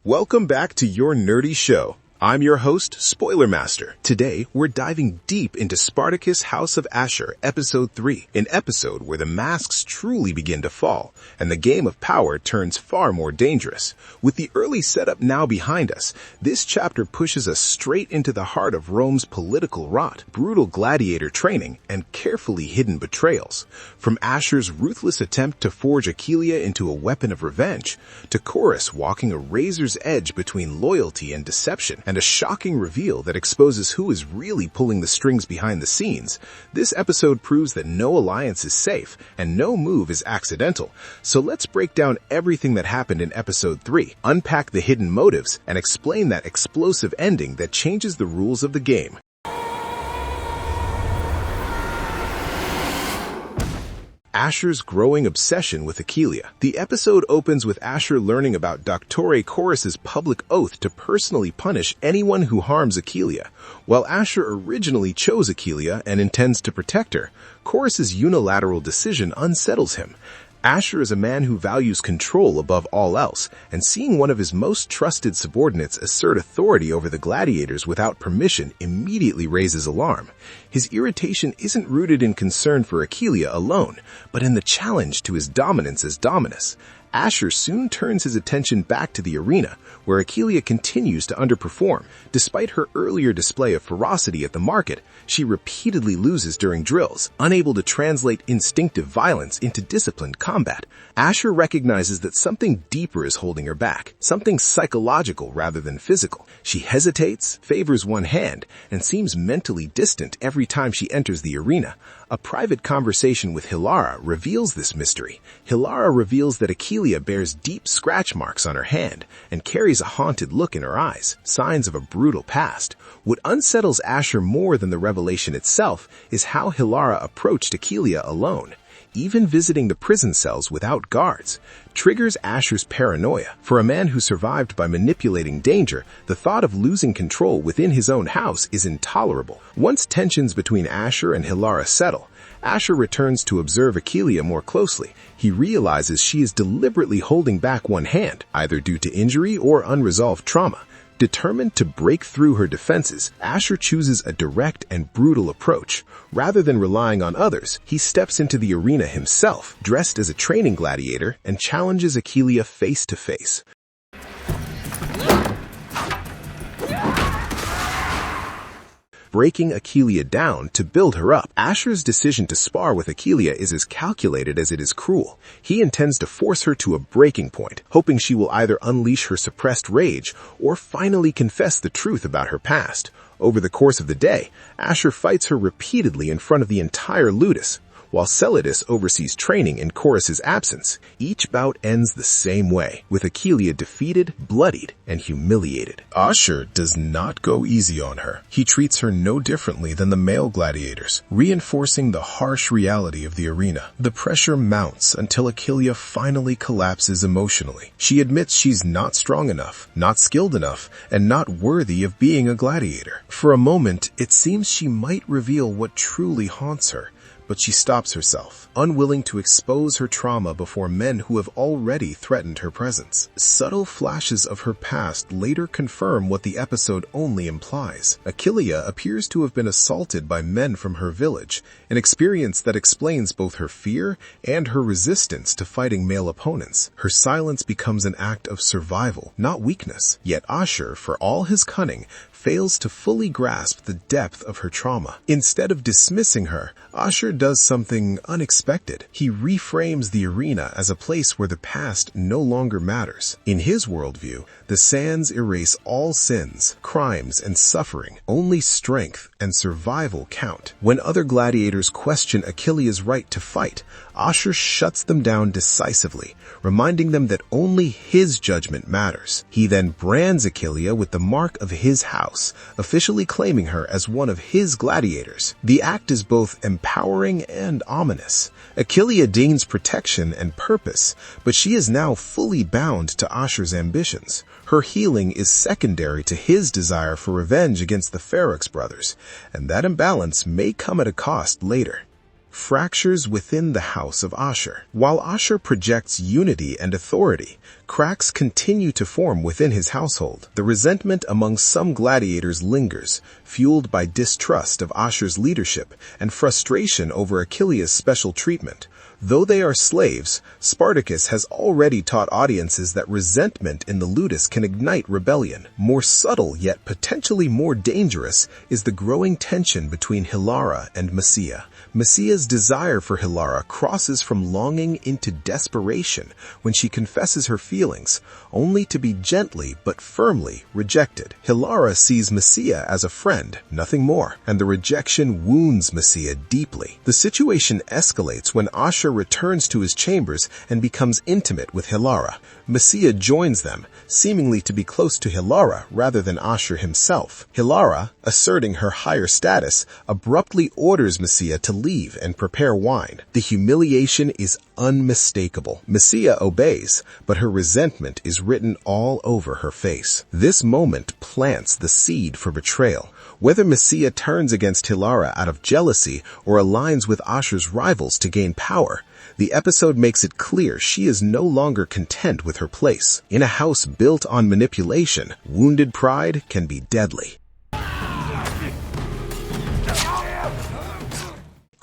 Welcome back to your nerdy show. I'm your host, Spoiler Master. Today, we're diving deep into Spartacus House of Ashur, Episode 3, an episode where the masks truly begin to fall, and the game of power turns far more dangerous. With the early setup now behind us, this chapter pushes us straight into the heart of Rome's political rot, brutal gladiator training, and carefully hidden betrayals. From Ashur's ruthless attempt to forge Achillia into a weapon of revenge, to Korris walking a razor's edge between loyalty and deception, and a shocking reveal that exposes who is really pulling the strings behind the scenes, this episode proves that no alliance is safe and no move is accidental. So let's break down everything that happened in Episode 3, unpack the hidden motives, and explain that explosive ending that changes the rules of the game. Ashur's growing obsession with Achillia. The episode opens with Ashur learning about Dr. Korris's public oath to personally punish anyone who harms Achillia. While Ashur originally chose Achillia and intends to protect her, Korris's unilateral decision unsettles him. Ashur is a man who values control above all else, and seeing one of his most trusted subordinates assert authority over the gladiators without permission immediately raises alarm. His irritation isn't rooted in concern for Achillia alone, but in the challenge to his dominance as Dominus. Ashur soon turns his attention back to the arena, where Achillia continues to underperform. Despite her earlier display of ferocity at the market, she repeatedly loses during drills, unable to translate instinctive violence into disciplined combat. Ashur recognizes that something deeper is holding her back, something psychological rather than physical. She hesitates, favors one hand, and seems mentally distant every time she enters the arena. A private conversation with Hillara reveals this mystery. Hillara reveals that Achillia bears deep scratch marks on her hand and carries a haunted look in her eyes, signs of a brutal past. What unsettles Ashur more than the revelation itself is how Hillara approached Achillia alone. Even visiting the prison cells without guards triggers Ashur's paranoia. For a man who survived by manipulating danger, the thought of losing control within his own house is intolerable. Once tensions between Ashur and Hillara settle, Ashur returns to observe Achillia more closely. He realizes she is deliberately holding back one hand, either due to injury or unresolved trauma. Determined to break through her defenses, Ashur chooses a direct and brutal approach. Rather than relying on others, he steps into the arena himself, dressed as a training gladiator, and challenges Achillia face to face. Breaking Achillia down to build her up. Ashur's decision to spar with Achillia is as calculated as it is cruel. He intends to force her to a breaking point, hoping she will either unleash her suppressed rage or finally confess the truth about her past. Over the course of the day, Ashur fights her repeatedly in front of the entire ludus. While Celadus oversees training in Korris's absence, each bout ends the same way, with Achillia defeated, bloodied, and humiliated. Ashur does not go easy on her. He treats her no differently than the male gladiators, reinforcing the harsh reality of the arena. The pressure mounts until Achillia finally collapses emotionally. She admits she's not strong enough, not skilled enough, and not worthy of being a gladiator. For a moment, it seems she might reveal what truly haunts her, but she stops herself, unwilling to expose her trauma before men who have already threatened her presence. Subtle flashes of her past later confirm what the episode only implies. Achillia appears to have been assaulted by men from her village, an experience that explains both her fear and her resistance to fighting male opponents. Her silence becomes an act of survival, not weakness. Yet Ashur, for all his cunning, fails to fully grasp the depth of her trauma. Instead of dismissing her, Ashur does something unexpected. He reframes the arena as a place where the past no longer matters. In his worldview, the sands erase all sins, crimes, and suffering. Only strength and survival count. When other gladiators question Achillia's right to fight, Ashur shuts them down decisively, reminding them that only his judgment matters. He then brands Achillia with the mark of his house, officially claiming her as one of his gladiators. The act is both empowering and ominous. Achillia gains protection and purpose, but she is now fully bound to Ashur's ambitions. Her healing is secondary to his desire for revenge against the Ferox brothers, and that imbalance may come at a cost later. Fractures within the house of Ashur. While Ashur projects unity and authority, cracks continue to form within his household. The resentment among some gladiators lingers, fueled by distrust of Ashur's leadership and frustration over Achillia's special treatment. Though they are slaves, Spartacus has already taught audiences that resentment in the ludus can ignite rebellion. More subtle yet potentially more dangerous is the growing tension between Hilara and Messiah. Messiah's desire for Hilara crosses from longing into desperation when she confesses her feelings, only to be gently but firmly rejected. Hilara sees Messiah as a friend, nothing more, and the rejection wounds Messiah deeply. The situation escalates when Ashur returns to his chambers and becomes intimate with Hilara. Messiah joins them, seemingly to be close to Hilara rather than Ashur himself. Hilara, asserting her higher status, abruptly orders Messiah to leave and prepare wine. The humiliation is unmistakable. Messiah obeys, but her resentment is written all over her face. This moment plants the seed for betrayal. Whether Messiah turns against Hilara out of jealousy or aligns with Ashur's rivals to gain power, the episode makes it clear she is no longer content with her place. In a house built on manipulation, wounded pride can be deadly.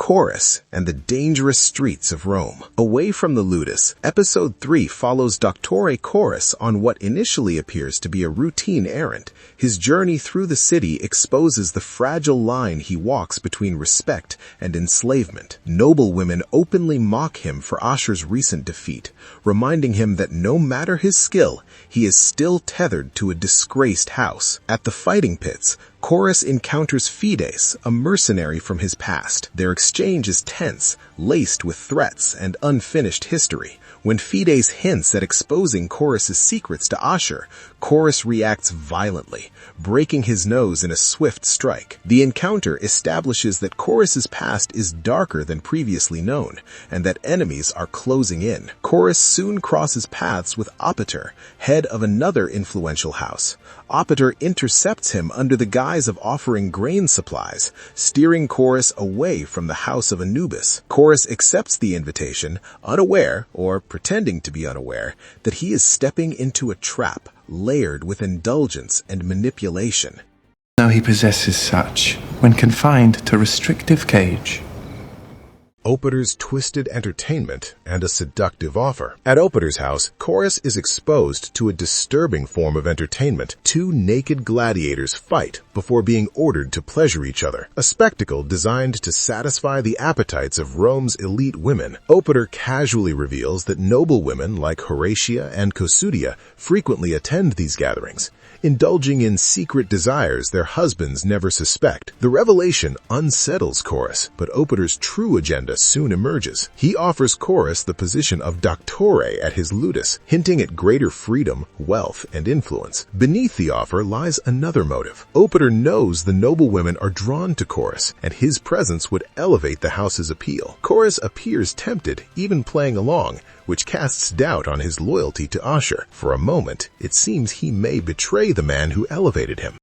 Korris and the dangerous streets of Rome. Away from the ludus, Episode 3 follows Dr. Korris on what initially appears to be a routine errand. His journey through the city exposes the fragile line he walks between respect and enslavement. Noble women openly mock him for Ashur's recent defeat, reminding him that no matter his skill, he is still tethered to a disgraced house. At the fighting pits, Korris encounters Fides, a mercenary from his past. Their exchange is tense, laced with threats and unfinished history. When Fides hints at exposing Korris' secrets to Ashur, Korris reacts violently, breaking his nose in a swift strike. The encounter establishes that Korris' past is darker than previously known, and that enemies are closing in. Korris soon crosses paths with Opiter, head of another influential house. Opiter intercepts him under the guise of offering grain supplies, steering Korris away from the house of Anubis. Korris accepts the invitation, unaware, or pretending to be unaware, that he is stepping into a trap layered with indulgence and manipulation. Now he possesses such when confined to restrictive cage. Opiter's twisted entertainment and a seductive offer. At Opiter's house, Korris is exposed to a disturbing form of entertainment. Two naked gladiators fight before being ordered to pleasure each other, a spectacle designed to satisfy the appetites of Rome's elite women. Opiter casually reveals that noble women like Horatia and Cossutia frequently attend these gatherings, indulging in secret desires their husbands never suspect. The revelation unsettles Korris, but Opiter's true agenda soon emerges. He offers Korris the position of Doctore at his ludus, hinting at greater freedom, wealth, and influence. Beneath the offer lies another motive. Opiter knows the noble women are drawn to Korris, and his presence would elevate the house's appeal. Korris appears tempted, even playing along, which casts doubt on his loyalty to Ashur. For a moment, it seems he may betray the man who elevated him.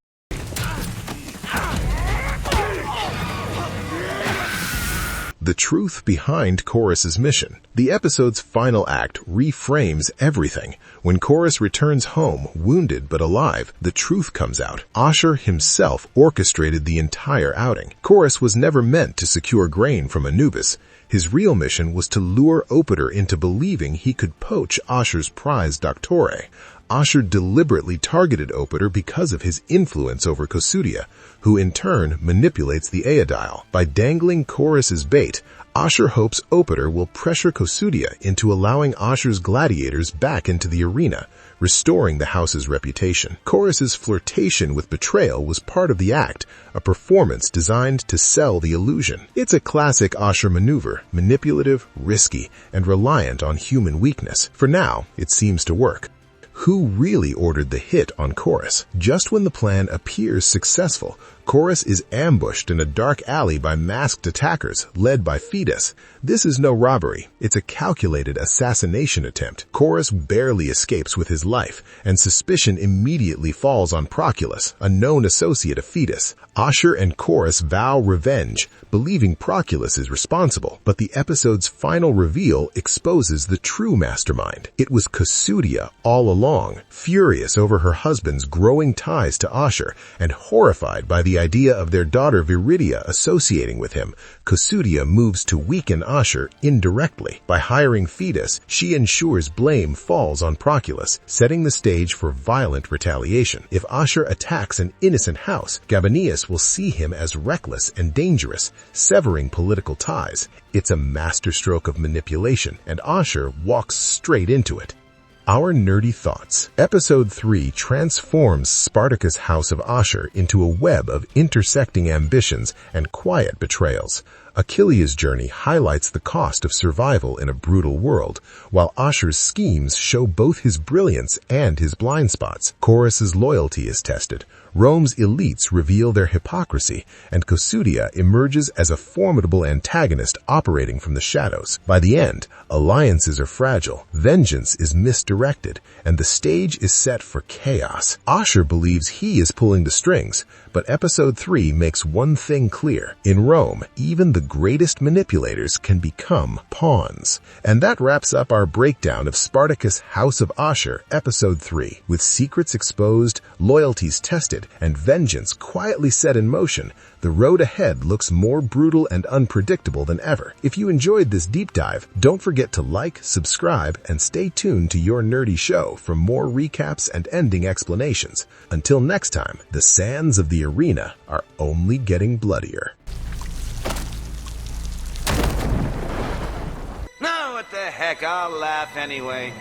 The truth behind Korris' mission. The episode's final act reframes everything. When Korris returns home, wounded but alive, the truth comes out. Ashur himself orchestrated the entire outing. Korris was never meant to secure grain from Anubis. His real mission was to lure Opiter into believing he could poach Ashur's prize Doctore. Ashur deliberately targeted Opiter because of his influence over Cossutia, who in turn manipulates the Aedile. By dangling Korris' bait, Ashur hopes Opiter will pressure Cossutia into allowing Ashur's gladiators back into the arena, restoring the house's reputation. Korris' flirtation with betrayal was part of the act, a performance designed to sell the illusion. It's a classic Ashur maneuver, manipulative, risky, and reliant on human weakness. For now, it seems to work. Who really ordered the hit on Korris? Just when the plan appears successful, Korris is ambushed in a dark alley by masked attackers led by Fetus. This is no robbery. It's a calculated assassination attempt. Korris barely escapes with his life, and suspicion immediately falls on Proculus, a known associate of Fetus. Ashur and Korris vow revenge, believing Proculus is responsible, but the episode's final reveal exposes the true mastermind. It was Cossutia all along, furious over her husband's growing ties to Ashur and horrified by the idea of their daughter Viridia associating with him. Cossutia moves to weaken Ashur indirectly. By hiring Fetus, she ensures blame falls on Proculus, setting the stage for violent retaliation. If Ashur attacks an innocent house, Gabinius will see him as reckless and dangerous, severing political ties. It's a masterstroke of manipulation, and Ashur walks straight into it. Our nerdy thoughts. Episode 3 transforms Spartacus' house of Ashur into a web of intersecting ambitions and quiet betrayals. Achillia's journey highlights the cost of survival in a brutal world, while Ashur's schemes show both his brilliance and his blind spots. Korris's loyalty is tested. Rome's elites reveal their hypocrisy, and Cossutia emerges as a formidable antagonist operating from the shadows. By the end, alliances are fragile, vengeance is misdirected, and the stage is set for chaos. Ashur believes he is pulling the strings, but Episode 3 makes one thing clear. In Rome, even the greatest manipulators can become pawns. And that wraps up our breakdown of Spartacus' House of Ashur, Episode 3. With secrets exposed, loyalties tested, and vengeance quietly set in motion, the road ahead looks more brutal and unpredictable than ever. If you enjoyed this deep dive, don't forget to like, subscribe, and stay tuned to Your Nerdy Show for more recaps and ending explanations. Until next time, the sands of the arena are only getting bloodier. No, what the heck, I'll laugh anyway.